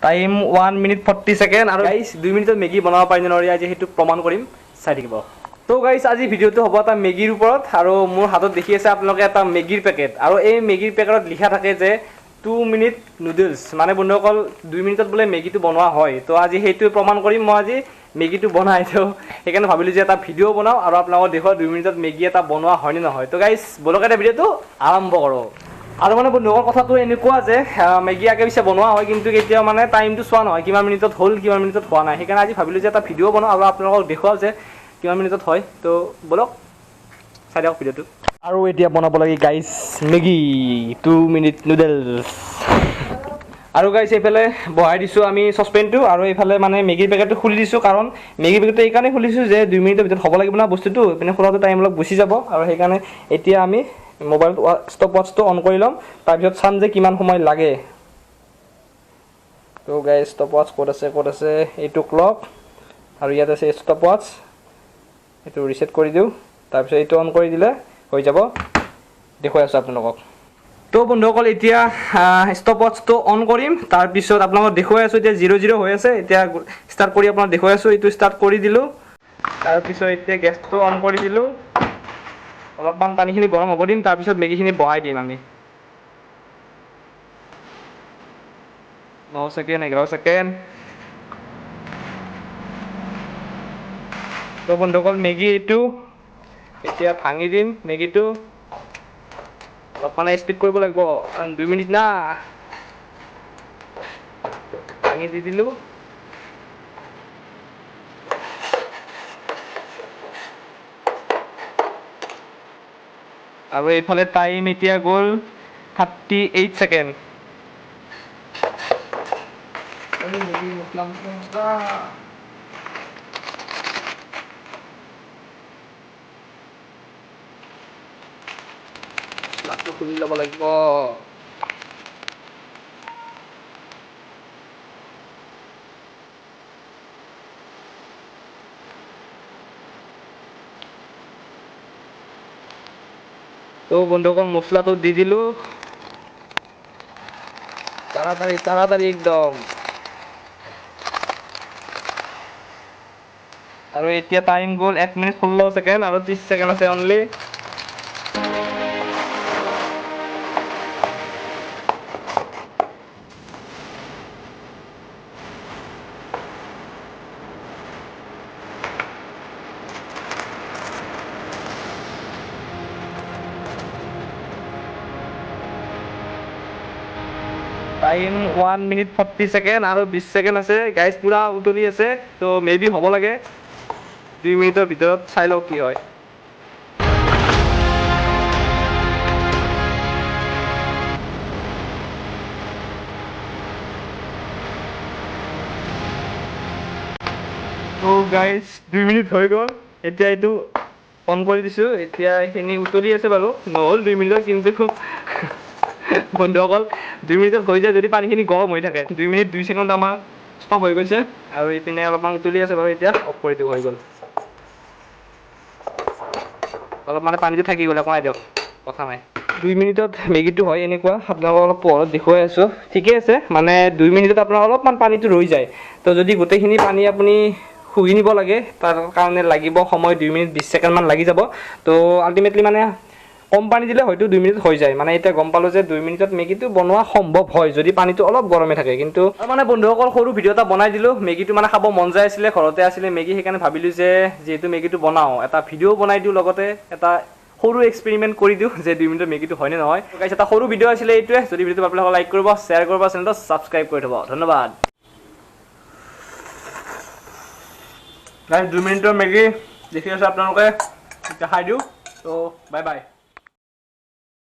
time 1 minute 40 second আৰু guys 2 মিনিটত Maggi বনাব পাৰি নে নৰি আজি হেতু প্ৰমাণ কৰিম চাই থাকিব তো গাইস আজি ভিডিওটো হ'ব এটা মেগিৰ ওপৰত আৰু মোৰ হাতত দেখি আছে আপোনালোকে এটা মেগিৰ পেকেট আৰু এই মেগিৰ পেকেটত লিখা থাকে যে 2 মিনিট নুডলছ মানে বন্ধুসকল 2 মিনিটত বলে মেগিটো বনোৱা হয় তো আজি হেতু প্ৰমাণ কৰিম মই আজি মেগিটো বনাই তো সেইকাৰণে ভাবিলো যে এটা ভিডিও বনাও আৰু আপোনালোকক দেখুৱা 2 মিনিটত মেগি এটা বনোৱা হয় নে নহয় তো গাইস বলক এটা ভিডিওটো আৰম্ভ কৰো আৰু মানে বন্ধুসকল কথাটো এনেকুৱা যে মেগি আগে পিছে বনোৱা হয় কিন্তু কেতিয়া মানে টাইমটো চোৱা নহয় কিমান মিনিটত হ'ল কিমান মিনিটত হোৱা নাই সেইকাৰণে আজি ভাবিলো যে এটা ভিডিও বনাও আৰু আপোনালোকক দেখুৱাও যে কিমান মিনিটত হয় তো বলক চাই দিয়ক ভিডিওটো আৰু এতিয়া বনাব লাগে গাইস মেগি 2 মিনিট নুডলছ আৰু গাইস এইফালে বহাই দিছো আমি সসপেনটো আৰু এইফালে মানে মেগিৰ পেকেটটো খুলি দিছো কাৰণ মেগিৰ পেকেটটো এই কাৰণে খুলিছো যে 2 মিনিটৰ ভিতৰত হ'ব লাগিব না বস্তুটো মানে খোলাটো টাইম অলপ গুছি যাব আৰু সেইকাৰণে এতিয়া আমি মোবাইল স্টপ ওয়াচটো অন কৰি লম তাৰ পিছত চাম যে কিমান সময় লাগে তো গাইস স্টপ ওয়াচ কোড আছে এইটো ক্লক আৰু ইয়াত আছে স্টপ ওয়াচ এটো ৰিসেট কৰি দিও তাৰ পিছত এইটো অন কৰি দিলে হৈ যাব দেখুৱাই আছো আপোনালোকক তো বন্ধুসকল এতিয়া স্টপ ওয়াচটো অন কৰিম তাৰ পিছত আপোনালোকক দেখুৱাই আছো এতিয়া 00 হৈ আছে এতিয়া ষ্টাৰ্ট কৰি আপোনালোকক দেখুৱাই আছো এইটো ষ্টাৰ্ট কৰি দিলো তাৰ পিছত এতিয়া গেছটো অন কৰি দিলো অলপমান পানীখিনি গৰম হ'ব দিম তাৰ পিছত মেগিখিনি বহাই দিম আমি 9 সেকেন্ড 11 সেকেন্ড তো বন্ধুসকল মেগি এইটো এতিয়া ভাঙি দিম মেগিটো অলপমান স্পিড কৰিব লাগিব 2 মিনিট না ভাঙি দি দিলো আৰু এইফালে টাইম এতিয়া গ'ল 38 সেকেন্ড লাটো খুলি ল'ব লাগিব তো বন্ধুসকল মছলাটো দি দিলো তাড়াতাড়ি একদম আৰু এতিয়া টাইম গ'ল 1 মিনিট 16 সেকেন্ড আৰু 30 সেকেন্ড আছে অনলি টাইম 1 মিনিট 40 সেকেন্ড আৰু 20 সেকেন্ড আছে গাইস পুৰা উতলি আছে তো মেবি হ'ব লাগে 2 মিনিটৰ ভিতৰত চাই লও কি হয় তো গাইস 2 মিনিট হৈ গ'ল এতিয়া এইটো অন কৰি দিছো এতিয়া এখিনি উতলি আছে বাৰু নহল 2 মিনিটৰ কিন্তু বন্ধুসকল 2 মিনিটত হৈ যায় যদি পানীখিনি গৰম হৈ থাকে 2 মিনিট 2 সেকেন্ড আমাৰ ষ্টপ হৈ গৈছে আৰু ইপিনে অলপমান উতলি আছে বাৰু এতিয়া অফ কৰি দিও হৈ গ'ল অলপ মানে পানীটো থাকি গ'লে কমাই দিয়ক কথা নাই 2 মিনিটত মেগিটো হয় এনেকুৱা আপোনালোকক অলপ পোহৰত দেখুৱাই আছো ঠিকে আছে মানে 2 মিনিটত আপোনাৰ অলপমান পানীটো ৰৈ যায় তো যদি গোটেইখিনি পানী আপুনি শুহি নিব লাগে তাৰ কাৰণে লাগিব সময় 2 মিনিট 20 সেকেন্ড মান লাগি যাব তো আলটিমেটলি মানে কম পানী দিলে হয়তো 2 মিনিট হৈ যায় মানে এটা গম পালো যে 2 মিনিটত মেগিটো বনোৱা সম্ভৱ হয় যদি পানীটো অলপ গৰমে থাকে কিন্তু মানে বন্ধুসকল সৰু ভিডিও এটা বনাই দিলো মেগিটো মানে খাব মন যায় আছিল ঘৰতে আছিল মেগি সেইকাৰণে ভাবিলো যে যেহেতু মেগিটো বনাও এটা ভিডিও বনাই দিও লগতে এটা সৰু এক্সপেৰিমেন্ট কৰি দিও যে 2 মিনিটৰ মেগিটো হয় নে নহয় গাইস এটা সৰু ভিডিও আছিল এইটোৱে যদি ভিডিওটো আপোনালোকে লাইক কৰিব শেয়াৰ কৰিব চেনেলটো সাবস্ক্ৰাইব কৰি থব ধন্যবাদ গাইস 2 মিনিটৰ মেগি দেখি আছে আপোনালোকে খাই দিও তো বাই বাই